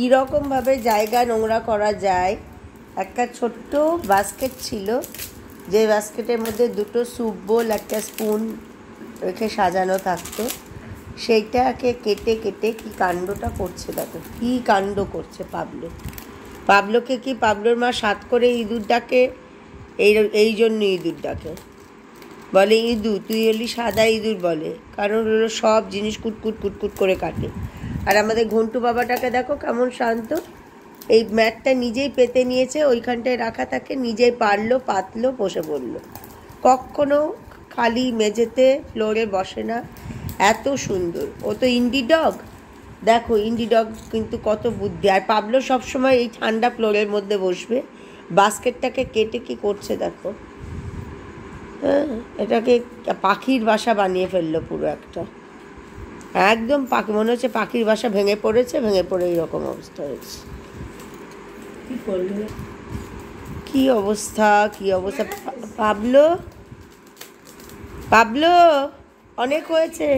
কীরকমভাবে জায়গা নোংরা করা যায়। একটা ছোট্ট বাস্কেট ছিল, যে বাস্কেটের মধ্যে দুটো স্যুপ বোল একটা স্পুন রেখে সাজানো থাকতো, সেইটাকে কেটে কেটে কী কাণ্ডটা করছে দেখো, কী কাণ্ড করছে পাবলোকে কি পাবলোর মা সাত করে ইঁদুর ডাকে, এই জন্য ইঁদুর ডাকে, বলে ইঁদুর, তুই হলি সাদা ইঁদুর বলে, কারণ হলো সব জিনিস কুটকুট কুটকুট করে কাটে। আর আমাদের ঘন্টু বাবাটাকে দেখো কেমন শান্ত, এই ম্যাটটা নিজেই পেতে নিয়েছে, ওইখানটায় রাখা থাকে, নিজেই পারলো পাতলো বসে পড়লো, কখনো খালি মেঝেতে ফ্লোরে বসে না, এত সুন্দর। ও তো ইন্ডি ডগ, দেখো ইন্ডি ডগ কিন্তু কত বুদ্ধি। আর পাবলো সবসময় এই ঠান্ডা ফ্লোরের মধ্যে বসবে, বাস্কেটটাকে কেটে কি করছে দেখো, হ্যাঁ, এটাকে পাখির বাসা বানিয়ে ফেললো পুরো একটা, একদম পাখি, মনে হচ্ছে পাখির বাসা ভেঙে পড়েছে, ভেঙে পড়ে এইরকম অবস্থা হয়েছে। কি করলো, কি অবস্থা, কি অবস্থা। পাবলো অনেক হয়েছে।